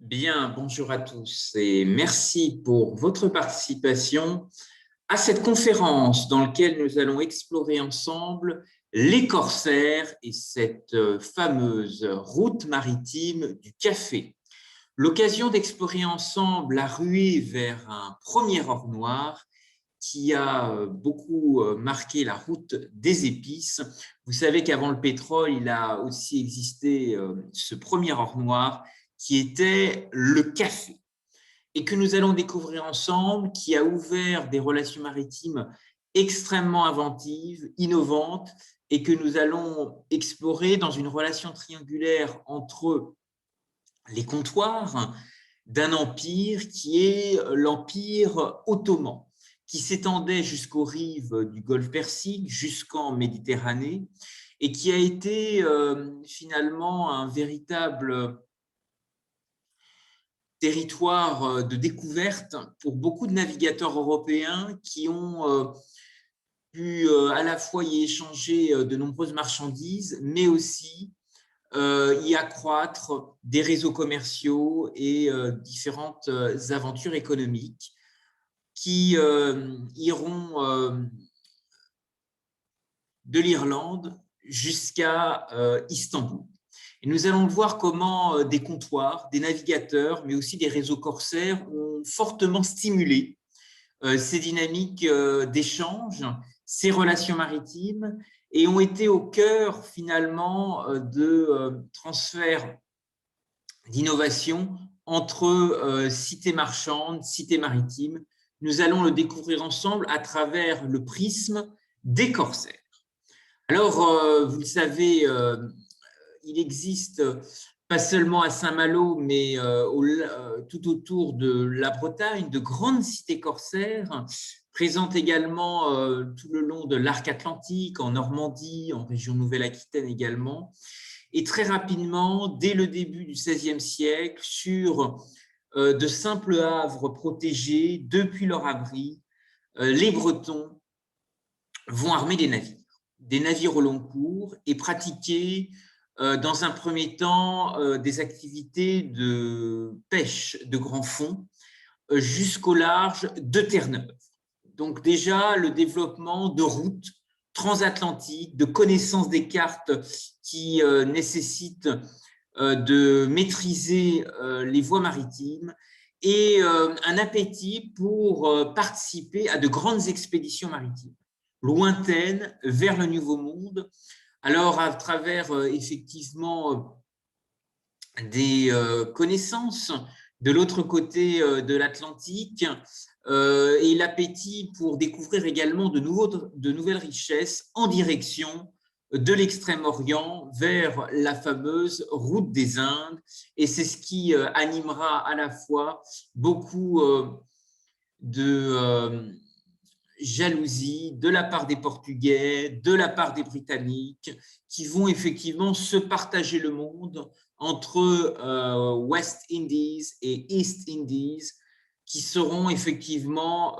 Bien, bonjour à tous et merci pour votre participation à cette conférence dans laquelle nous allons explorer ensemble les corsaires et cette fameuse route maritime du café. L'occasion d'explorer ensemble la ruée vers un premier or noir qui a beaucoup marqué la route des épices. Vous savez qu'avant le pétrole, il a aussi existé ce premier or noir qui était le café et que nous allons découvrir ensemble, qui a ouvert des relations maritimes extrêmement inventives, innovantes, et que nous allons explorer dans une relation triangulaire entre les comptoirs d'un empire qui est l'empire ottoman, qui s'étendait jusqu'aux rives du golfe Persique, jusqu'en Méditerranée, et qui a été finalement un véritable territoire de découverte pour beaucoup de navigateurs européens qui ont pu à la fois y échanger de nombreuses marchandises, mais aussi y accroître des réseaux commerciaux et différentes aventures économiques qui iront de l'Irlande jusqu'à Istanbul. Et nous allons voir comment des comptoirs, des navigateurs, mais aussi des réseaux corsaires ont fortement stimulé ces dynamiques d'échange, ces relations maritimes, et ont été au cœur finalement de transferts d'innovation entre cités marchandes, cités maritimes. Nous allons le découvrir ensemble à travers le prisme des corsaires. Alors, vous le savez, il existe pas seulement à Saint-Malo, mais tout autour de la Bretagne, de grandes cités corsaires, présentes également tout le long de l'arc atlantique, en Normandie, en région Nouvelle-Aquitaine également. Et très rapidement, dès le début du XVIe siècle, sur de simples havres protégés, depuis leur abri, les Bretons vont armer des navires au long cours et pratiquer dans un premier temps des activités de pêche de grand fond jusqu'au large de Terre-Neuve. Donc déjà, le développement de routes transatlantiques, de connaissance des cartes qui nécessitent de maîtriser les voies maritimes et un appétit pour participer à de grandes expéditions maritimes, lointaines, vers le Nouveau Monde. Alors, à travers effectivement des connaissances de l'autre côté de l'Atlantique et l'appétit pour découvrir également de nouvelles richesses en direction de l'Extrême-Orient vers la fameuse route des Indes. Et c'est ce qui animera à la fois beaucoup de jalousie de la part des Portugais, de la part des Britanniques, qui vont effectivement se partager le monde entre West Indies et East Indies, qui seront effectivement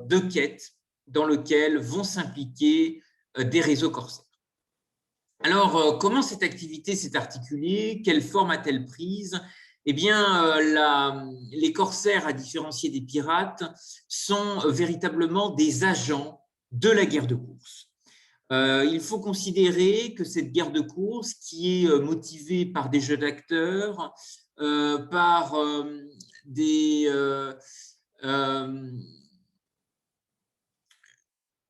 deux quêtes dans lesquelles vont s'impliquer des réseaux corsaires. Alors, comment cette activité s'est articulée? Quelle forme a-t-elle prise? Eh bien, les corsaires, à différencier des pirates, sont véritablement des agents de la guerre de course. Il faut considérer que cette guerre de course, qui est motivée par des jeux d'acteurs, par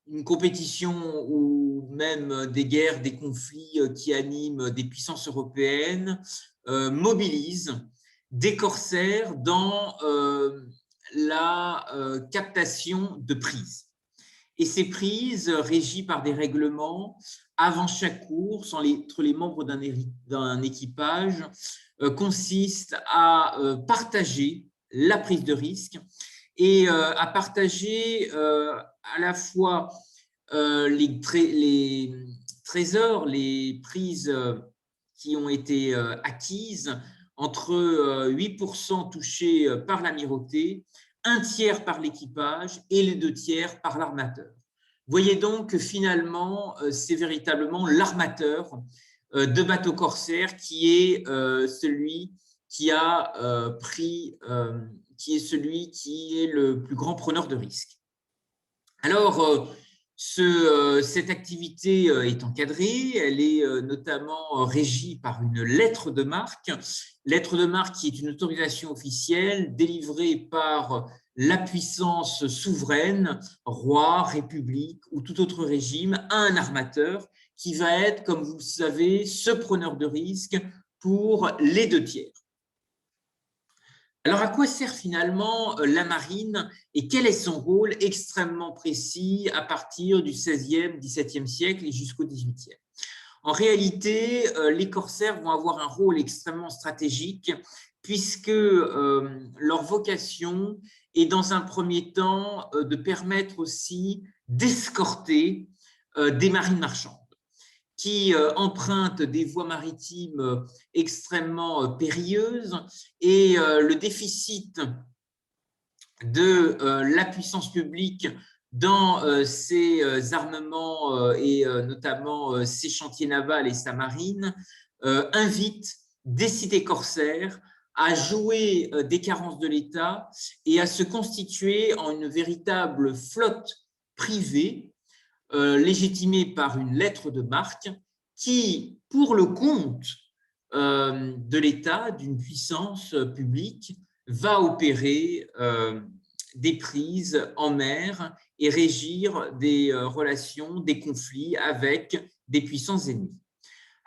une compétition ou même des guerres, des conflits qui animent des puissances européennes, mobilise des corsaires dans la captation de prises. Et ces prises, régies par des règlements, avant chaque course, entre les membres d'un équipage, consistent à partager la prise de risque et à partager à la fois les trésors, les prises qui ont été acquises, entre 8% touchés par l'amirauté, un tiers par l'équipage et les 2 tiers par l'armateur. Voyez donc que finalement, c'est véritablement l'armateur de bateaux corsaires qui est celui qui est celui qui est le plus grand preneur de risques. Alors, cette activité est encadrée, elle est notamment régie par une lettre de marque qui est une autorisation officielle délivrée par la puissance souveraine, roi, république ou tout autre régime, à un armateur qui va être, comme vous le savez, ce preneur de risque pour les 2 tiers. Alors, à quoi sert finalement la marine et quel est son rôle extrêmement précis à partir du XVIe, XVIIe siècle et jusqu'au XVIIIe? En réalité, les corsaires vont avoir un rôle extrêmement stratégique puisque leur vocation est dans un premier temps de permettre aussi d'escorter des marines marchandes qui empruntent des voies maritimes extrêmement périlleuses et le déficit de la puissance publique dans ces armements et notamment ces chantiers navals et sa marine invite des cités corsaires à jouer des carences de l'État et à se constituer en une véritable flotte privée légitimée par une lettre de marque qui, pour le compte de l'État, d'une puissance publique, va opérer des prises en mer et régir des relations, des conflits avec des puissances ennemies.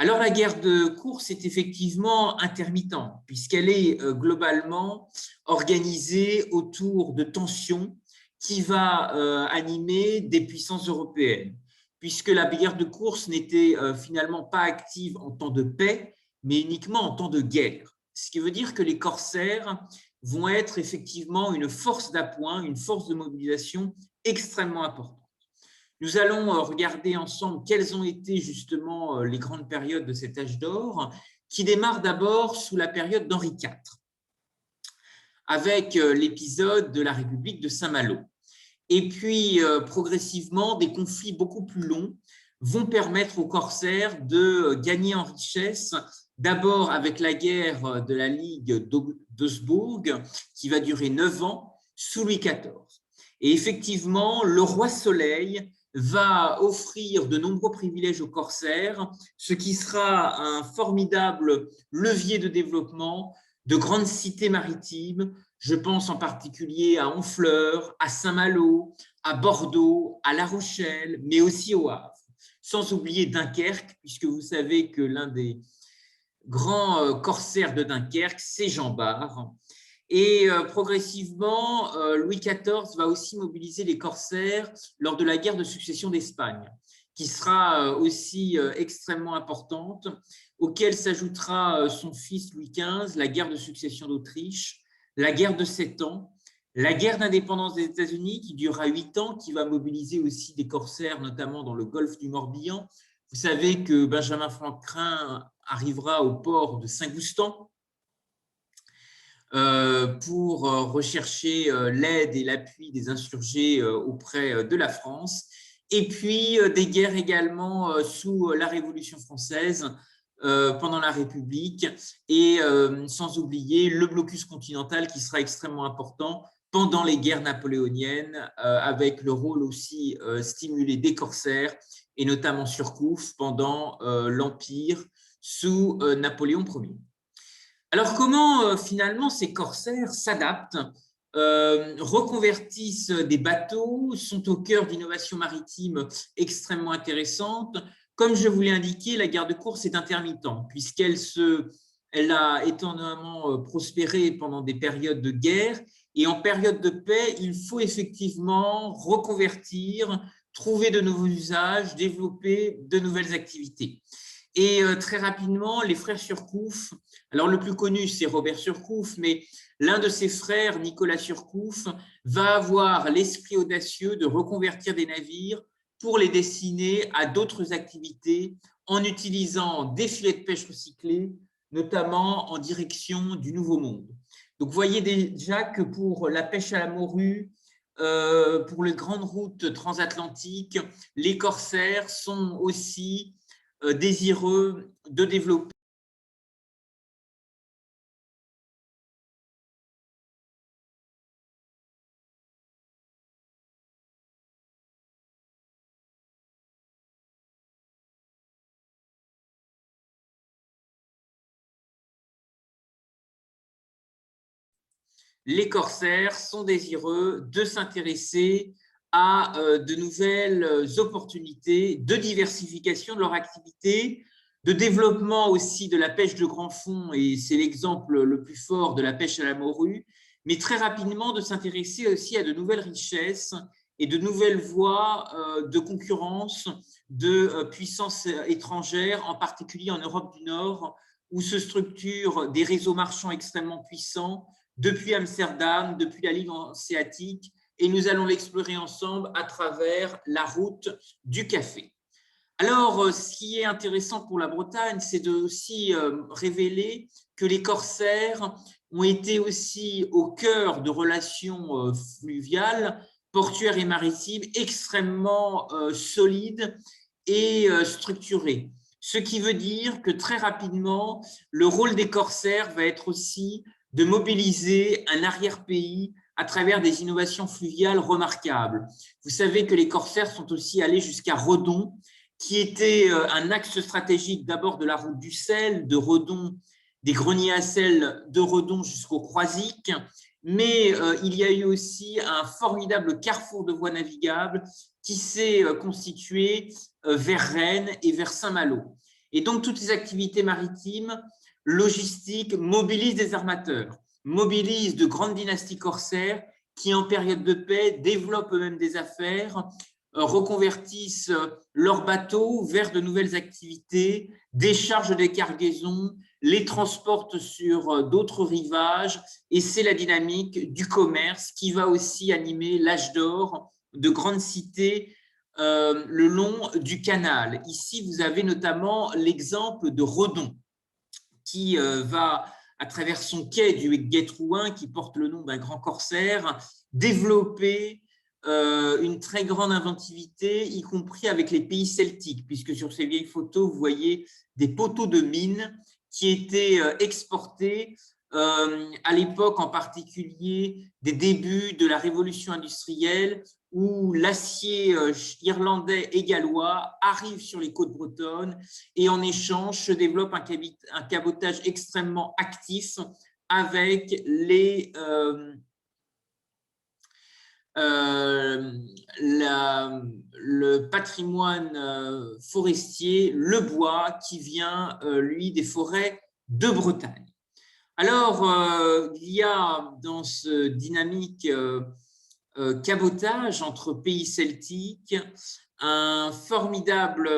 Alors la guerre de course est effectivement intermittente puisqu'elle est globalement organisée autour de tensions qui va animer des puissances européennes, puisque la guerre de course n'était finalement pas active en temps de paix, mais uniquement en temps de guerre. Ce qui veut dire que les corsaires vont être effectivement une force d'appoint, une force de mobilisation extrêmement importante. Nous allons regarder ensemble quelles ont été justement les grandes périodes de cet âge d'or, qui démarre d'abord sous la période d'Henri IV, avec l'épisode de la République de Saint-Malo. Et puis, progressivement, des conflits beaucoup plus longs vont permettre aux corsaires de gagner en richesse, d'abord avec la guerre de la Ligue d'Augsbourg, qui va durer 9 ans, sous Louis XIV. Et effectivement, le roi Soleil va offrir de nombreux privilèges aux corsaires, ce qui sera un formidable levier de développement de grandes cités maritimes. Je pense en particulier à Honfleur, à Saint-Malo, à Bordeaux, à La Rochelle, mais aussi au Havre. Sans oublier Dunkerque, puisque vous savez que l'un des grands corsaires de Dunkerque, c'est Jean Bart. Et progressivement, Louis XIV va aussi mobiliser les corsaires lors de la guerre de succession d'Espagne, qui sera aussi extrêmement importante, auquel s'ajoutera son fils Louis XV, la guerre de succession d'Autriche, la guerre de 7 ans, la guerre d'indépendance des États-Unis qui durera 8 ans, qui va mobiliser aussi des corsaires, notamment dans le golfe du Morbihan. Vous savez que Benjamin Franklin arrivera au port de Saint-Goustan pour rechercher l'aide et l'appui des insurgés auprès de la France. Et puis des guerres également sous la Révolution française, pendant la République, et sans oublier le blocus continental qui sera extrêmement important pendant les guerres napoléoniennes, avec le rôle aussi stimulé des corsaires, et notamment Surcouf pendant l'Empire sous Napoléon Ier. Alors, comment finalement ces corsaires s'adaptent, reconvertissent des bateaux, sont au cœur d'innovations maritimes extrêmement intéressantes? Comme je vous l'ai indiqué, la guerre de course est intermittente puisqu'elle a étonnamment prospéré pendant des périodes de guerre, et en période de paix, il faut effectivement reconvertir, trouver de nouveaux usages, développer de nouvelles activités. Et très rapidement, les frères Surcouf, alors le plus connu c'est Robert Surcouf, mais l'un de ses frères, Nicolas Surcouf, va avoir l'esprit audacieux de reconvertir des navires pour les destiner à d'autres activités en utilisant des filets de pêche recyclés, notamment en direction du Nouveau Monde. Donc, vous voyez déjà que pour la pêche à la morue, pour les grandes routes transatlantiques, les corsaires sont aussi désireux de développer les corsaires sont désireux de s'intéresser à de nouvelles opportunités de diversification de leur activité, de développement aussi de la pêche de grand fond, et c'est l'exemple le plus fort de la pêche à la morue, mais très rapidement de s'intéresser aussi à de nouvelles richesses et de nouvelles voies de concurrence de puissances étrangères, en particulier en Europe du Nord, où se structurent des réseaux marchands extrêmement puissants depuis Amsterdam, depuis la ligne hanséatique, et nous allons l'explorer ensemble à travers la route du café. Alors, ce qui est intéressant pour la Bretagne, c'est de aussi révéler que les corsaires ont été aussi au cœur de relations fluviales, portuaires et maritimes extrêmement solides et structurées. Ce qui veut dire que très rapidement, le rôle des corsaires va être aussi de mobiliser un arrière-pays à travers des innovations fluviales remarquables. Vous savez que les corsaires sont aussi allés jusqu'à Redon, qui était un axe stratégique d'abord de la route du sel, de Redon, des greniers à sel de Redon jusqu'au Croisic, mais il y a eu aussi un formidable carrefour de voies navigables qui s'est constitué vers Rennes et vers Saint-Malo. Et donc, toutes ces activités maritimes, logistiques, mobilisent des armateurs, mobilisent de grandes dynasties corsaires qui, en période de paix, développent eux-mêmes des affaires, reconvertissent leurs bateaux vers de nouvelles activités, déchargent des cargaisons, les transportent sur d'autres rivages, et c'est la dynamique du commerce qui va aussi animer l'âge d'or de grandes cités le long du canal. Ici, vous avez notamment l'exemple de Redon, qui va, à travers son quai du quai Trouin, qui porte le nom d'un grand corsaire, développer une très grande inventivité, y compris avec les pays celtiques, puisque sur ces vieilles photos, vous voyez des poteaux de mine qui étaient exportés à l'époque, en particulier des débuts de la révolution industrielle, où l'acier irlandais et gallois arrive sur les côtes bretonnes, et en échange se développe un cabotage extrêmement actif avec le patrimoine forestier, le bois, qui vient, lui, des forêts de Bretagne. Alors, il y a dans ce dynamique cabotage entre pays celtiques un formidable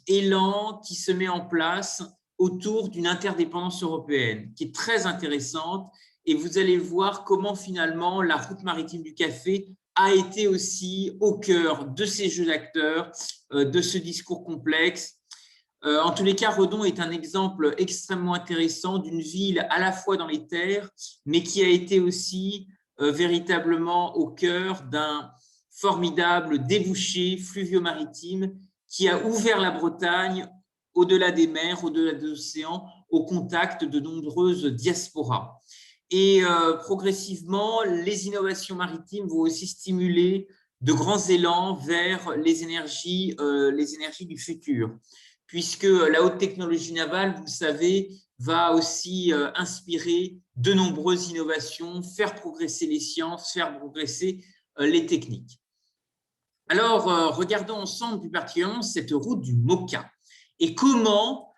élan qui se met en place autour d'une interdépendance européenne, qui est très intéressante, et vous allez voir comment finalement la route maritime du café a été aussi au cœur de ces jeux d'acteurs, de ce discours complexe. En tous les cas, Redon est un exemple extrêmement intéressant d'une ville à la fois dans les terres, mais qui a été aussi véritablement au cœur d'un formidable débouché fluvio-maritime qui a ouvert la Bretagne au-delà des mers, au-delà des océans, au contact de nombreuses diasporas. Et progressivement, les innovations maritimes vont aussi stimuler de grands élans vers les énergies du futur, puisque la haute technologie navale, vous le savez, va aussi inspirer de nombreuses innovations, faire progresser les sciences, faire progresser les techniques. Alors, regardons ensemble plus particulièrement cette route du Moka et comment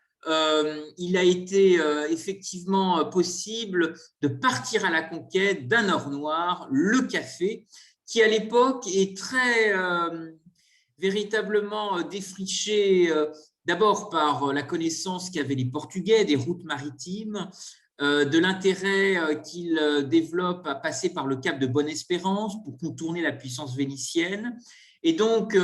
il a été effectivement possible de partir à la conquête d'un or noir, le café, qui à l'époque est très véritablement défriché d'abord par la connaissance qu'avaient les Portugais des routes maritimes, de l'intérêt qu'ils développent à passer par le cap de Bonne-Espérance pour contourner la puissance vénitienne. Et donc,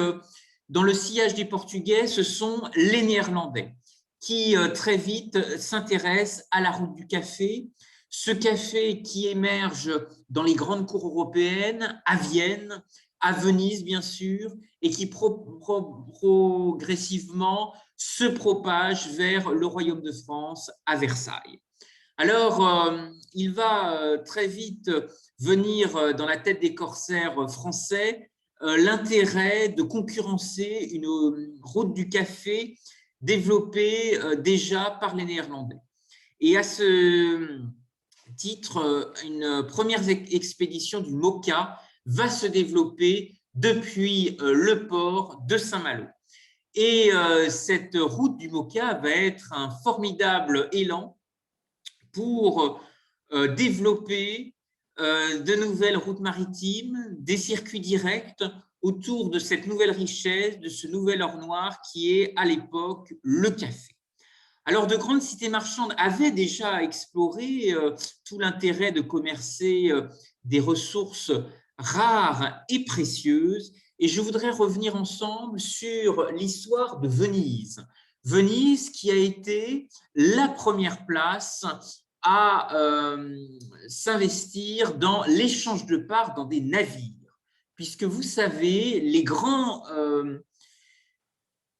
dans le sillage des Portugais, ce sont les Néerlandais qui très vite s'intéressent à la route du café. Ce café qui émerge dans les grandes cours européennes, à Vienne, à Venise bien sûr, et qui progressivement se propage vers le Royaume de France, à Versailles. Alors, il va très vite venir dans la tête des corsaires français l'intérêt de concurrencer une route du café développée déjà par les Néerlandais. Et à ce titre, une première expédition du Moka va se développer depuis le port de Saint-Malo. Et cette route du Moka va être un formidable élan pour développer de nouvelles routes maritimes, des circuits directs autour de cette nouvelle richesse, de ce nouvel or noir qui est à l'époque le café. Alors, de grandes cités marchandes avaient déjà exploré tout l'intérêt de commercer des ressources rares et précieuses. Et je voudrais revenir ensemble sur l'histoire de Venise. Venise qui a été la première place à s'investir dans l'échange de parts dans des navires. Puisque vous savez, les grands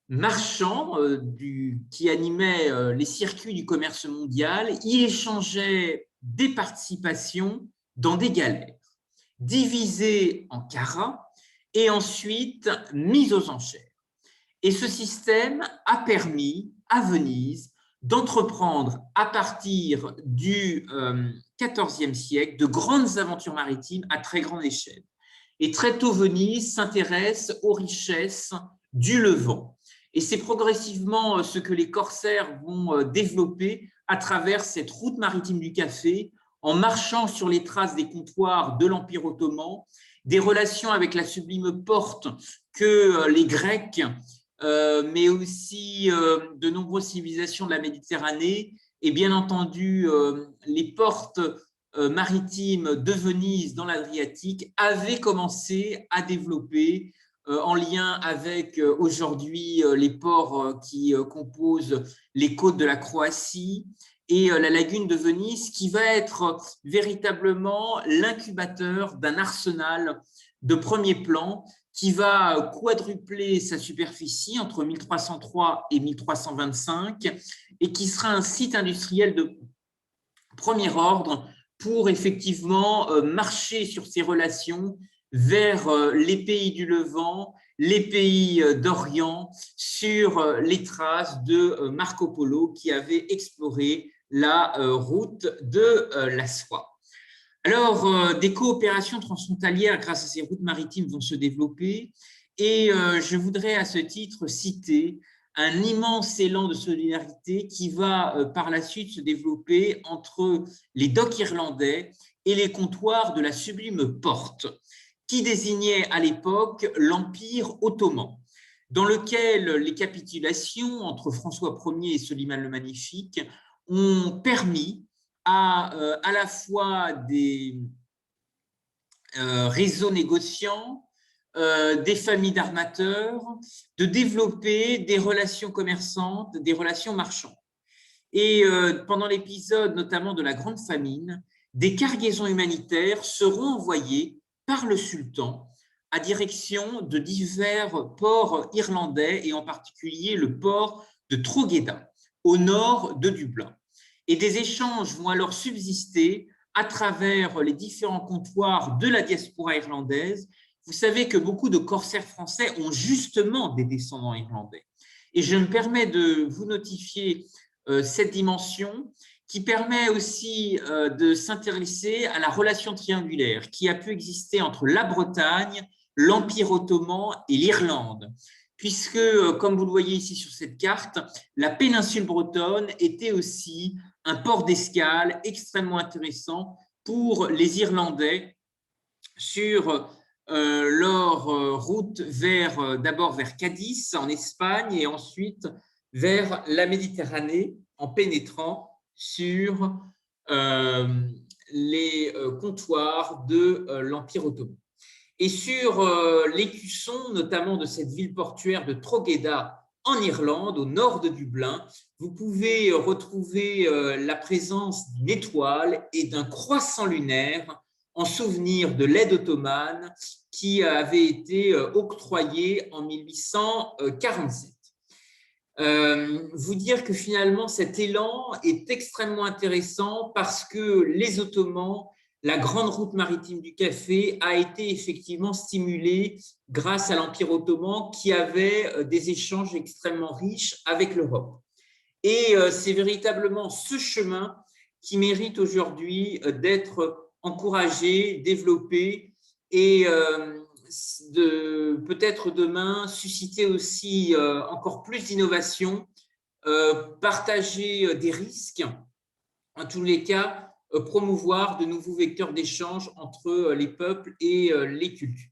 marchands qui animaient les circuits du commerce mondial, ils échangeaient des participations dans des galères, divisées en carats et ensuite mises aux enchères. Et ce système a permis à Venise d'entreprendre à partir du XIVe siècle de grandes aventures maritimes à très grande échelle. Et très tôt, Venise s'intéresse aux richesses du Levant. Et c'est progressivement ce que les corsaires vont développer à travers cette route maritime du café, en marchant sur les traces des comptoirs de l'Empire ottoman, des relations avec la sublime porte que les Grecs, mais aussi de nombreuses civilisations de la Méditerranée, et bien entendu les portes maritimes de Venise dans l'Adriatique avaient commencé à développer en lien avec aujourd'hui les ports qui composent les côtes de la Croatie et la lagune de Venise, qui va être véritablement l'incubateur d'un arsenal de premier plan qui va quadrupler sa superficie entre 1303 et 1325 et qui sera un site industriel de premier ordre pour effectivement marcher sur ces relations vers les pays du Levant, les pays d'Orient, sur les traces de Marco Polo qui avait exploré la route de la soie. Alors, des coopérations transfrontalières grâce à ces routes maritimes vont se développer et je voudrais à ce titre citer un immense élan de solidarité qui va par la suite se développer entre les docks irlandais et les comptoirs de la sublime porte, qui désignait à l'époque l'Empire ottoman, dans lequel les capitulations entre François Ier et Soliman le Magnifique ont permis à la fois des réseaux négociants, des familles d'armateurs, de développer des relations commerçantes, des relations marchandes. Et pendant l'épisode notamment de la Grande Famine, des cargaisons humanitaires seront envoyées par le sultan à direction de divers ports irlandais et en particulier le port de Drogheda, au nord de Dublin. Et des échanges vont alors subsister à travers les différents comptoirs de la diaspora irlandaise. Vous savez que beaucoup de corsaires français ont justement des descendants irlandais. Et je me permets de vous notifier cette dimension qui permet aussi de s'intéresser à la relation triangulaire qui a pu exister entre la Bretagne, l'Empire ottoman et l'Irlande, puisque, comme vous le voyez ici sur cette carte, la péninsule bretonne était aussi un port d'escale extrêmement intéressant pour les Irlandais sur leur route d'abord vers Cadix en Espagne et ensuite vers la Méditerranée en pénétrant sur les comptoirs de l'Empire ottoman. Et sur l'écusson, notamment de cette ville portuaire de Drogheda en Irlande, au nord de Dublin, vous pouvez retrouver la présence d'une étoile et d'un croissant lunaire en souvenir de l'aide ottomane qui avait été octroyée en 1847. Vous dire que finalement cet élan est extrêmement intéressant parce que les Ottomans, la grande route maritime du café a été effectivement stimulée grâce à l'Empire ottoman qui avait des échanges extrêmement riches avec l'Europe. Et c'est véritablement ce chemin qui méritent aujourd'hui d'être encouragés, développés et peut-être demain susciter aussi encore plus d'innovation, partager des risques, en tous les cas, promouvoir de nouveaux vecteurs d'échange entre les peuples et les cultures.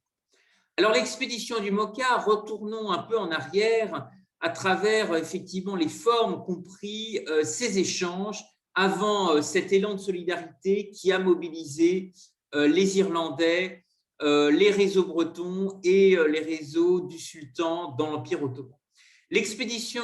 Alors, l'expédition du MOCA, retournons un peu en arrière à travers effectivement les formes qu'ont pris ces échanges avant cet élan de solidarité qui a mobilisé les Irlandais, les réseaux bretons et les réseaux du sultan dans l'Empire ottoman. L'expédition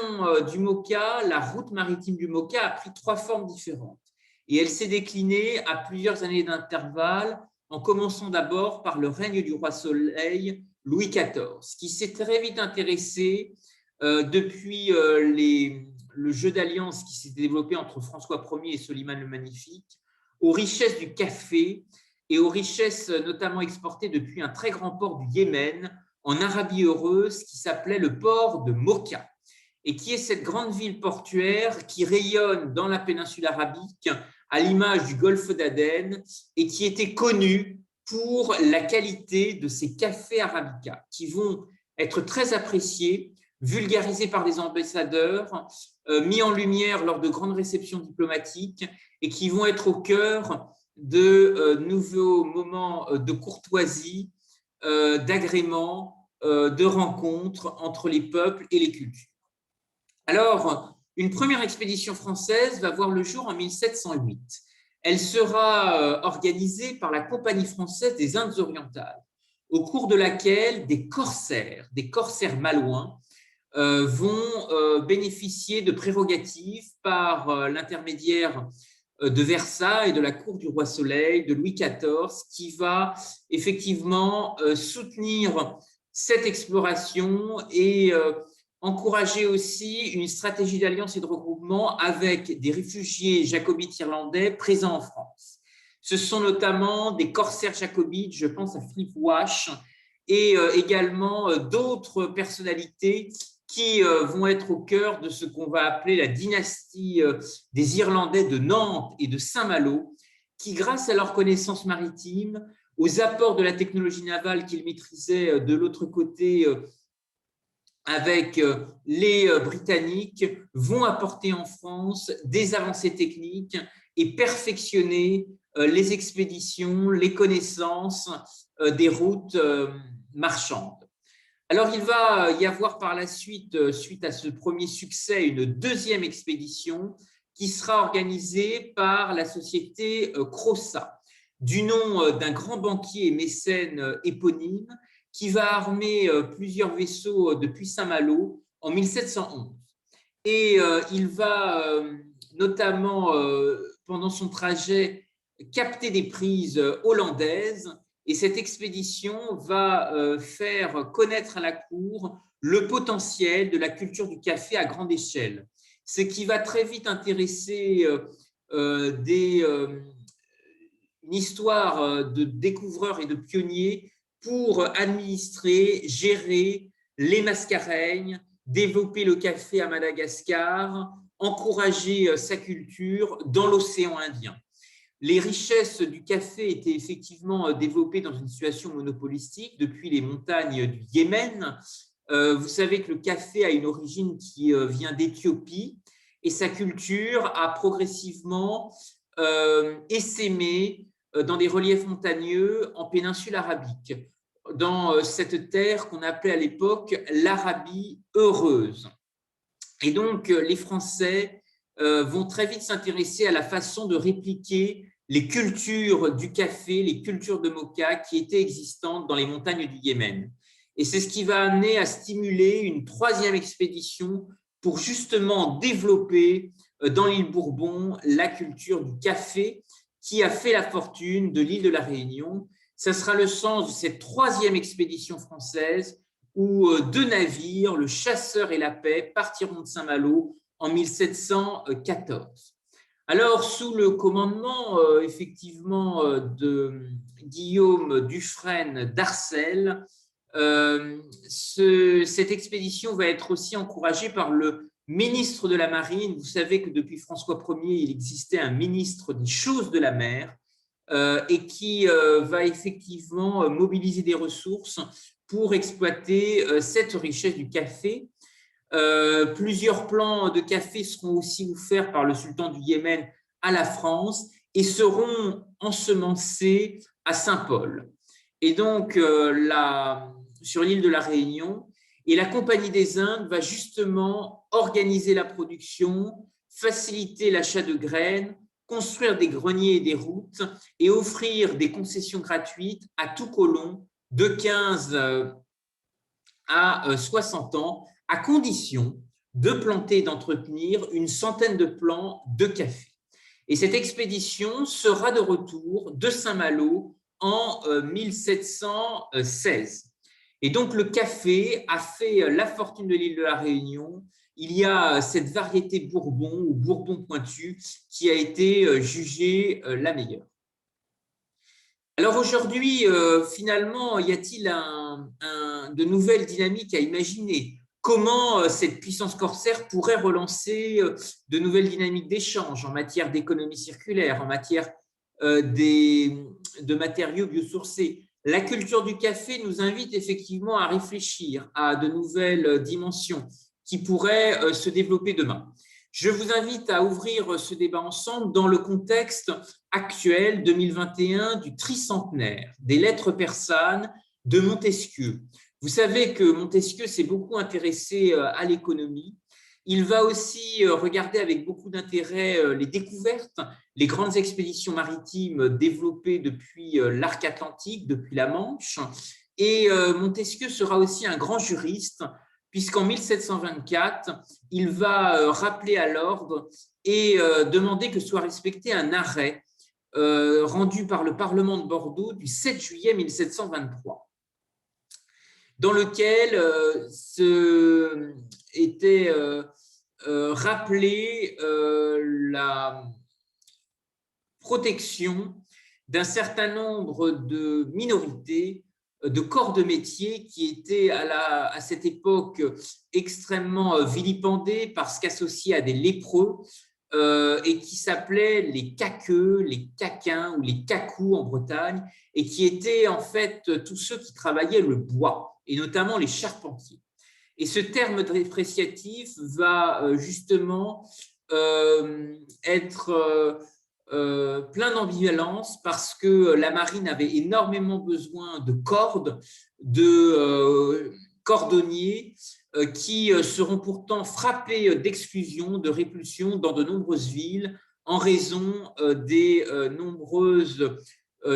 du MOCA, la route maritime du MOCA, a pris 3 formes différentes et elle s'est déclinée à plusieurs années d'intervalle, en commençant d'abord par le règne du roi Soleil, Louis XIV, qui s'est très vite intéressé depuis le jeu d'alliance qui s'est développé entre François Ier et Soliman le Magnifique, aux richesses du café et aux richesses notamment exportées depuis un très grand port du Yémen en Arabie heureuse qui s'appelait le port de Mocha et qui est cette grande ville portuaire qui rayonne dans la péninsule arabique à l'image du golfe d'Aden et qui était connue pour la qualité de ces cafés arabica qui vont être très appréciés, vulgarisés par des ambassadeurs, mis en lumière lors de grandes réceptions diplomatiques et qui vont être au cœur de nouveaux moments de courtoisie, d'agrément, de rencontres entre les peuples et les cultures. Alors, une première expédition française va voir le jour en 1708. Elle sera organisée par la Compagnie française des Indes orientales, au cours de laquelle des corsaires malouins, vont bénéficier de prérogatives par l'intermédiaire de Versailles et de la cour du roi Soleil, de Louis XIV, qui va effectivement soutenir cette exploration et encourager aussi une stratégie d'alliance et de regroupement avec des réfugiés jacobites irlandais présents en France. Ce sont notamment des corsaires jacobites, je pense à Philip Wash, et également d'autres personnalités qui vont être au cœur de ce qu'on va appeler la dynastie des Irlandais de Nantes et de Saint-Malo, qui, grâce à leur connaissance maritime, aux apports de la technologie navale qu'ils maîtrisaient de l'autre côté avec les Britanniques, vont apporter en France des avancées techniques et perfectionner les expéditions, les connaissances des routes marchandes. Alors, il va y avoir par la suite, suite à ce premier succès, une deuxième expédition qui sera organisée par la société Crossa, du nom d'un grand banquier et mécène éponyme, qui va armer plusieurs vaisseaux depuis Saint-Malo en 1711. Et il va notamment, pendant son trajet, capter des prises hollandaises. Et cette expédition va faire connaître à la cour le potentiel de la culture du café à grande échelle, ce qui va très vite intéresser une histoire de découvreurs et de pionniers pour administrer, gérer les mascareignes, développer le café à Madagascar, encourager sa culture dans l'océan Indien. Les richesses du café étaient effectivement développées dans une situation monopolistique depuis les montagnes du Yémen. Vous savez que le café a une origine qui vient d'Éthiopie et sa culture a progressivement essaimé dans des reliefs montagneux en péninsule arabique, dans cette terre qu'on appelait à l'époque l'Arabie heureuse. Et donc, les Français vont très vite s'intéresser à la façon de répliquer les cultures du café, les cultures de moka qui étaient existantes dans les montagnes du Yémen. Et c'est ce qui va amener à stimuler une troisième expédition pour justement développer dans l'île Bourbon la culture du café qui a fait la fortune de l'île de la Réunion. Ça sera le sens de cette troisième expédition française où 2 navires, le Chasseur et la Paix, partiront de Saint-Malo en 1714. Alors, sous le commandement effectivement de Guillaume Dufresne d'Arcel, cette expédition va être aussi encouragée par le ministre de la Marine. Vous savez que depuis François Ier, il existait un ministre des choses de la mer et qui va effectivement mobiliser des ressources pour exploiter cette richesse du café. Plusieurs plants de café seront aussi offerts par le sultan du Yémen à la France et seront ensemencés à Saint-Paul. Et donc, sur l'île de la Réunion, et la Compagnie des Indes va justement organiser la production, faciliter l'achat de graines, construire des greniers et des routes et offrir des concessions gratuites à tout colon de 15 à 60 ans, à condition de planter et d'entretenir une centaine de plants de café. Et cette expédition sera de retour de Saint-Malo en 1716. Et donc, le café a fait la fortune de l'île de la Réunion. Il y a cette variété Bourbon ou Bourbon pointu qui a été jugée la meilleure. Alors aujourd'hui, finalement, y a-t-il de nouvelles dynamiques à imaginer? Comment cette puissance corsaire pourrait relancer de nouvelles dynamiques d'échange en matière d'économie circulaire, en matière de matériaux biosourcés? La culture du café nous invite effectivement à réfléchir à de nouvelles dimensions qui pourraient se développer demain. Je vous invite à ouvrir ce débat ensemble dans le contexte actuel 2021 du tricentenaire des lettres persanes de Montesquieu. Vous savez que Montesquieu s'est beaucoup intéressé à l'économie. Il va aussi regarder avec beaucoup d'intérêt les découvertes, les grandes expéditions maritimes développées depuis l'arc atlantique, depuis la Manche. Et Montesquieu sera aussi un grand juriste, puisqu'en 1724, il va rappeler à l'ordre et demander que soit respecté un arrêt rendu par le Parlement de Bordeaux du 7 juillet 1723, dans lequel était rappelée la protection d'un certain nombre de minorités, de corps de métier qui étaient à cette époque extrêmement vilipendés parce qu'associés à des lépreux et qui s'appelaient les caqueux, les caquins ou les cacous en Bretagne, et qui étaient en fait tous ceux qui travaillaient le bois, et notamment les charpentiers. Et ce terme dépréciatif va justement être plein d'ambivalence parce que la marine avait énormément besoin de cordes, de cordonniers qui seront pourtant frappés d'exclusion, de répulsion dans de nombreuses villes en raison des nombreuses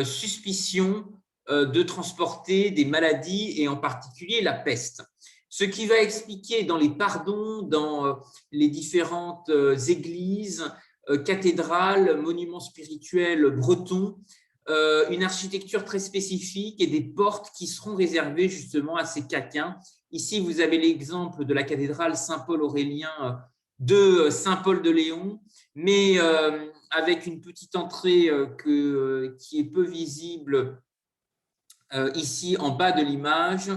suspicions de transporter des maladies et en particulier la peste. Ce qui va expliquer dans les pardons, dans les différentes églises, cathédrales, monuments spirituels bretons, une architecture très spécifique et des portes qui seront réservées justement à ces caquins. Ici, vous avez l'exemple de la cathédrale Saint-Paul-Aurélien de Saint-Paul-de-Léon, mais avec une petite entrée qui est peu visible ici en bas de l'image,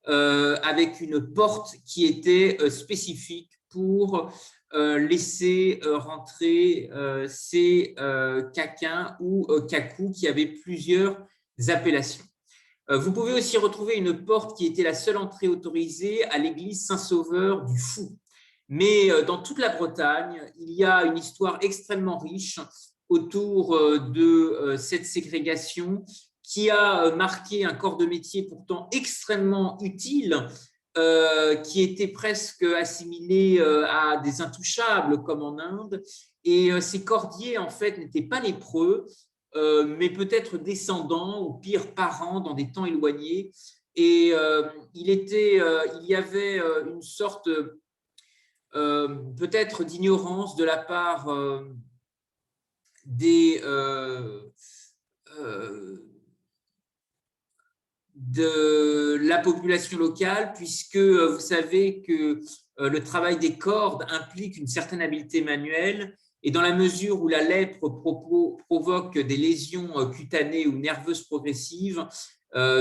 avec une porte qui était spécifique pour laisser rentrer ces caquins ou cacous qui avaient plusieurs appellations. Vous pouvez aussi retrouver une porte qui était la seule entrée autorisée à l'église Saint-Sauveur du Fou. Mais dans toute la Bretagne, il y a une histoire extrêmement riche autour de cette ségrégation qui a marqué un corps de métier pourtant extrêmement utile, qui était presque assimilé à des intouchables comme en Inde. Et ces cordiers, en fait, n'étaient pas lépreux, mais peut-être descendants ou pire parents dans des temps éloignés. Et il y avait une sorte peut-être d'ignorance de la part de la population locale, puisque vous savez que le travail des cordes implique une certaine habileté manuelle, et dans la mesure où la lèpre provoque des lésions cutanées ou nerveuses progressives,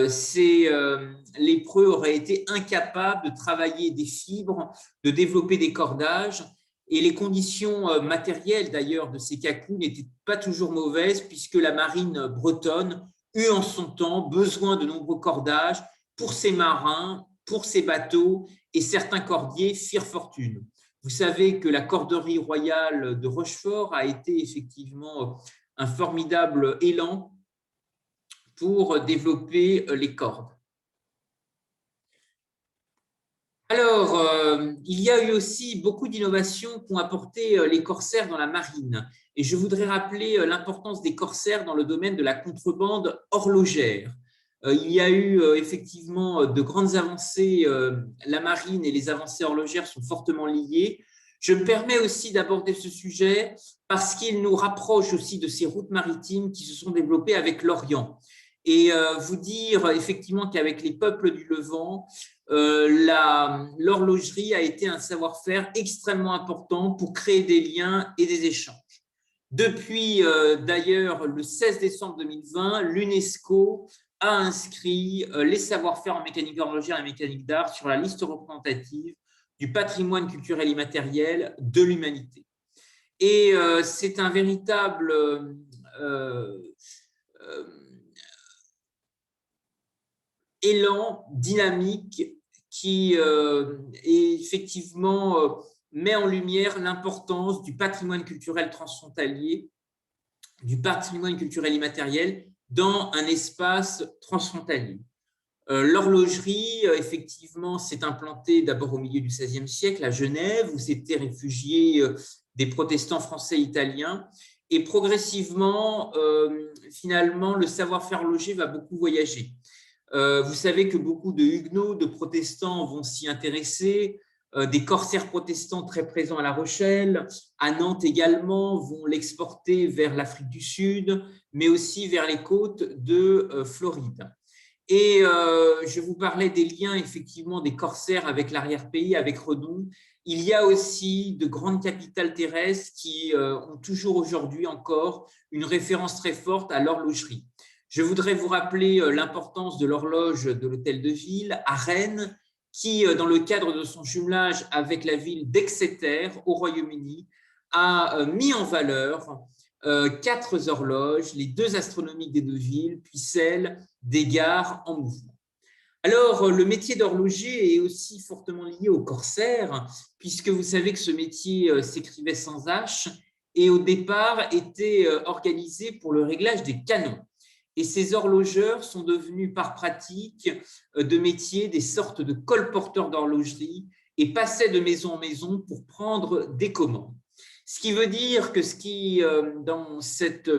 Ces lépreux auraient été incapables de travailler des fibres, de développer des cordages. Et les conditions matérielles, d'ailleurs, de ces cacous n'étaient pas toujours mauvaises, puisque la marine bretonne eut en son temps besoin de nombreux cordages pour ses marins, pour ses bateaux, et certains cordiers firent fortune. Vous savez que la corderie royale de Rochefort a été effectivement un formidable élan pour développer les cordes. Alors, il y a eu aussi beaucoup d'innovations qu'ont apporté les corsaires dans la marine. Et je voudrais rappeler l'importance des corsaires dans le domaine de la contrebande horlogère. Il y a eu effectivement de grandes avancées. La marine et les avancées horlogères sont fortement liées. Je me permets aussi d'aborder ce sujet parce qu'il nous rapproche aussi de ces routes maritimes qui se sont développées avec l'Orient. Et vous dire effectivement qu'avec les peuples du Levant, l'horlogerie a été un savoir-faire extrêmement important pour créer des liens et des échanges. Depuis d'ailleurs le 16 décembre 2020, l'UNESCO a inscrit les savoir-faire en mécanique horlogère et mécanique d'art sur la liste représentative du patrimoine culturel immatériel de l'humanité. Et c'est un véritable élan dynamique qui effectivement met en lumière l'importance du patrimoine culturel transfrontalier, du patrimoine culturel immatériel dans un espace transfrontalier. L'horlogerie, effectivement, s'est implantée d'abord au milieu du XVIe siècle à Genève, où s'étaient réfugiés des protestants français et italiens. Et progressivement, finalement, le savoir-faire horloger va beaucoup voyager. Vous savez que beaucoup de huguenots, de protestants vont s'y intéresser, des corsaires protestants très présents à La Rochelle, à Nantes également, vont l'exporter vers l'Afrique du Sud, mais aussi vers les côtes de Floride. Et je vous parlais des liens effectivement des corsaires avec l'arrière-pays, avec Redon. Il y a aussi de grandes capitales terrestres qui ont toujours aujourd'hui encore une référence très forte à l'horlogerie. Je voudrais vous rappeler l'importance de l'horloge de l'Hôtel de Ville à Rennes, qui, dans le cadre de son jumelage avec la ville d'Exeter au Royaume-Uni, a mis en valeur 4 horloges, les 2 astronomiques des 2 villes, puis celle des gares en mouvement. Alors, le métier d'horloger est aussi fortement lié au corsaire, puisque vous savez que ce métier s'écrivait sans H et au départ était organisé pour le réglage des canons. Et ces horlogeurs sont devenus par pratique de métier des sortes de colporteurs d'horlogerie et passaient de maison en maison pour prendre des commandes. Ce qui veut dire que dans cette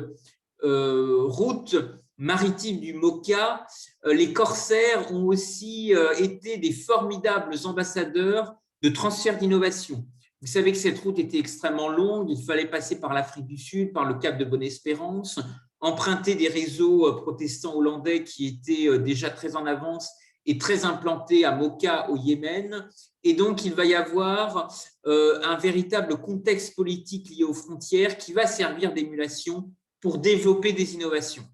route maritime du Mocha, les corsaires ont aussi été des formidables ambassadeurs de transfert d'innovation. Vous savez que cette route était extrêmement longue, il fallait passer par l'Afrique du Sud, par le Cap de Bonne-Espérance, emprunter des réseaux protestants hollandais qui étaient déjà très en avance et très implantés à Mocha au Yémen. Et donc, il va y avoir un véritable contexte politique lié aux frontières qui va servir d'émulation pour développer des innovations.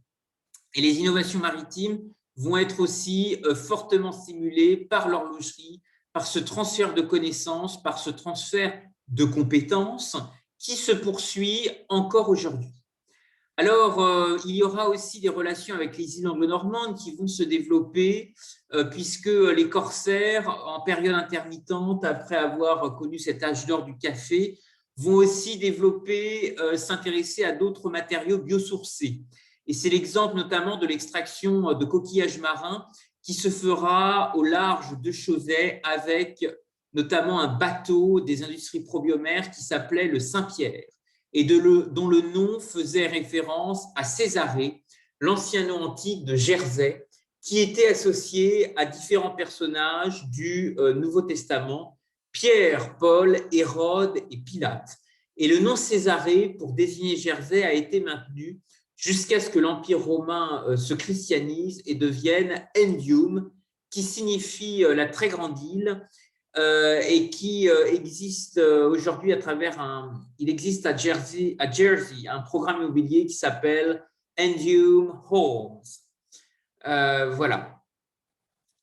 Et les innovations maritimes vont être aussi fortement stimulées par l'horlogerie, par ce transfert de connaissances, par ce transfert de compétences qui se poursuit encore aujourd'hui. Alors, il y aura aussi des relations avec les îles anglo-normandes qui vont se développer, puisque les corsaires, en période intermittente, après avoir connu cet âge d'or du café, vont aussi développer, s'intéresser à d'autres matériaux biosourcés. Et c'est l'exemple notamment de l'extraction de coquillages marins qui se fera au large de Chauzet avec notamment un bateau des industries probiomères qui s'appelait le Saint-Pierre et dont le nom faisait référence à Césarée, l'ancien nom antique de Jersey, qui était associé à différents personnages du Nouveau Testament, Pierre, Paul, Hérode et Pilate. Et le nom Césarée, pour désigner Jersey, a été maintenu jusqu'à ce que l'Empire romain se christianise et devienne Endium, qui signifie la très grande île, et qui existe aujourd'hui il existe à Jersey un programme immobilier qui s'appelle Endium Homes. Voilà.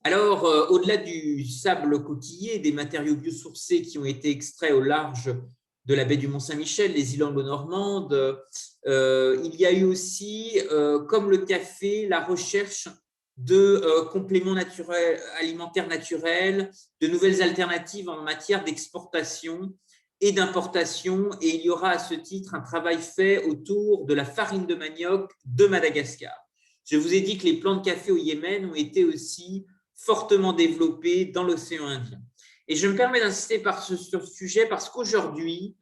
Alors, au-delà du sable coquillé, des matériaux biosourcés qui ont été extraits au large de la baie du Mont-Saint-Michel, les îles anglo-normandes, il y a eu aussi, comme le café, la recherche de compléments alimentaires naturels, de nouvelles alternatives en matière d'exportation et d'importation. Et il y aura à ce titre un travail fait autour de la farine de manioc de Madagascar. Je vous ai dit que les plants de café au Yémen ont été aussi fortement développés dans l'océan Indien. Et je me permets d'insister sur ce sujet parce qu'aujourd'hui,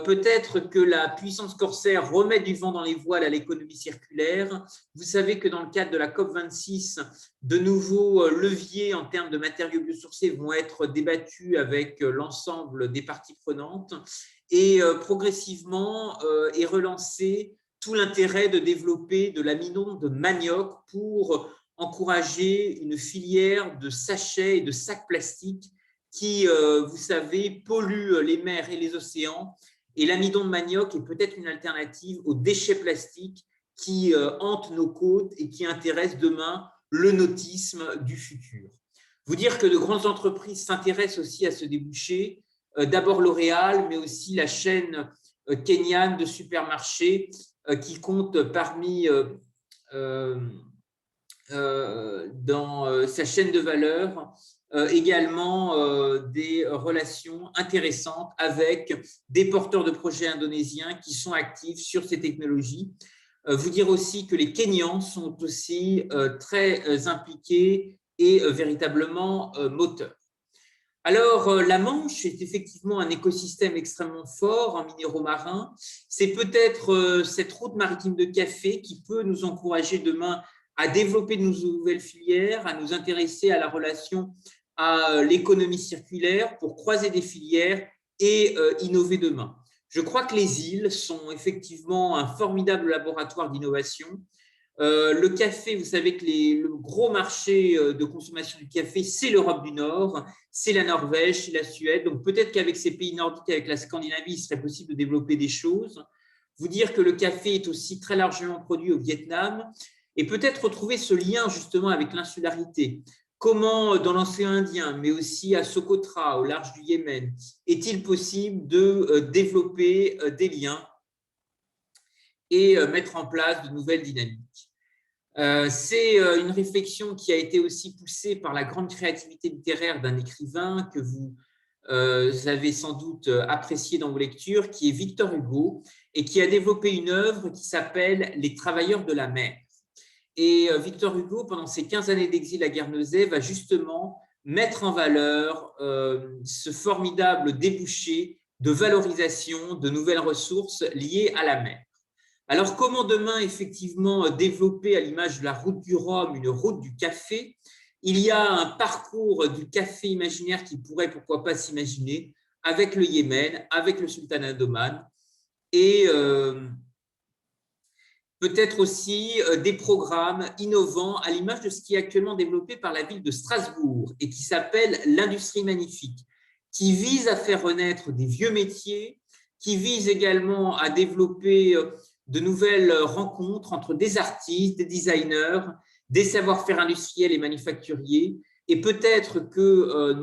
peut-être que la puissance corsaire remet du vent dans les voiles à l'économie circulaire. Vous savez que dans le cadre de la COP26, de nouveaux leviers en termes de matériaux biosourcés vont être débattus avec l'ensemble des parties prenantes et progressivement est relancé tout l'intérêt de développer de l'amidon de manioc pour encourager une filière de sachets et de sacs plastiques qui, vous savez, polluent les mers et les océans. Et l'amidon de manioc est peut-être une alternative aux déchets plastiques qui hantent nos côtes et qui intéressent demain le nautisme du futur. Vous dire que de grandes entreprises s'intéressent aussi à ce débouché, d'abord L'Oréal, mais aussi la chaîne kenyane de supermarchés qui compte parmi dans sa chaîne de valeur également des relations intéressantes avec des porteurs de projets indonésiens qui sont actifs sur ces technologies. Vous dire aussi que les Kenyans sont aussi très impliqués et véritablement moteurs. Alors, la Manche est effectivement un écosystème extrêmement fort en minéraux marins. C'est peut-être cette route maritime de café qui peut nous encourager demain à développer de nouvelles filières, à nous intéresser à la relation à l'économie circulaire pour croiser des filières et innover demain. Je crois que les îles sont effectivement un formidable laboratoire d'innovation. Le café, vous savez que le gros marché de consommation du café, c'est l'Europe du Nord, c'est la Norvège, c'est la Suède. Donc peut-être qu'avec ces pays nordiques, avec la Scandinavie, il serait possible de développer des choses. Vous dire que le café est aussi très largement produit au Vietnam et peut-être retrouver ce lien justement avec l'insularité. Comment, dans l'océan Indien, mais aussi à Socotra, au large du Yémen, est-il possible de développer des liens et mettre en place de nouvelles dynamiques? C'est une réflexion qui a été aussi poussée par la grande créativité littéraire d'un écrivain que vous avez sans doute apprécié dans vos lectures, qui est Victor Hugo, et qui a développé une œuvre qui s'appelle « Les travailleurs de la mer ». Et Victor Hugo, pendant ses 15 années d'exil à Guernesey, va justement mettre en valeur ce formidable débouché de valorisation de nouvelles ressources liées à la mer. Alors, comment demain, effectivement, développer à l'image de la route du Rhum une route du café? Il y a un parcours du café imaginaire qui pourrait, pourquoi pas, s'imaginer avec le Yémen, avec le sultanat d'Oman et peut-être aussi des programmes innovants à l'image de ce qui est actuellement développé par la ville de Strasbourg et qui s'appelle l'Industrie Magnifique, qui vise à faire renaître des vieux métiers, qui vise également à développer de nouvelles rencontres entre des artistes, des designers, des savoir-faire industriels et manufacturiers, et peut-être que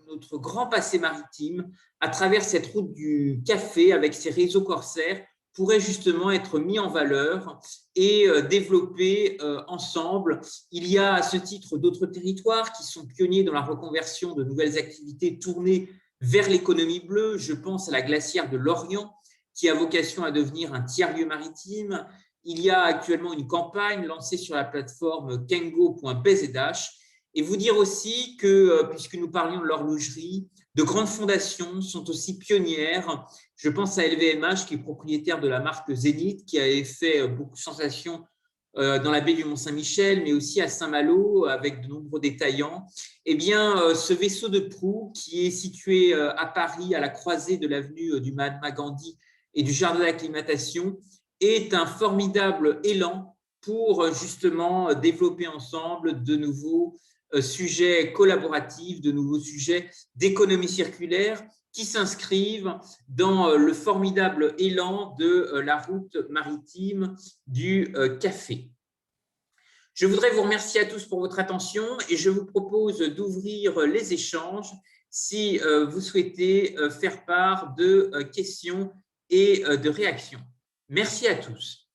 notre grand passé maritime, à travers cette route du café avec ses réseaux corsaires, pourrait justement être mis en valeur et développé ensemble. Il y a à ce titre d'autres territoires qui sont pionniers dans la reconversion de nouvelles activités tournées vers l'économie bleue. Je pense à la glacière de Lorient, qui a vocation à devenir un tiers-lieu maritime. Il y a actuellement une campagne lancée sur la plateforme kengo.bzh. Et vous dire aussi que, puisque nous parlions de l'horlogerie, de grandes fondations sont aussi pionnières. Je pense à LVMH, qui est propriétaire de la marque Zénith, qui avait fait beaucoup de sensations dans la baie du Mont-Saint-Michel, mais aussi à Saint-Malo, avec de nombreux détaillants. Eh bien, ce vaisseau de proue, qui est situé à Paris, à la croisée de l'avenue du Mahatma Gandhi et du jardin d'acclimatation, est un formidable élan pour justement développer ensemble de nouveaux sujets collaboratifs, de nouveaux sujets d'économie circulaire qui s'inscrivent dans le formidable élan de la route maritime du café. Je voudrais vous remercier à tous pour votre attention et je vous propose d'ouvrir les échanges si vous souhaitez faire part de questions et de réactions. Merci à tous.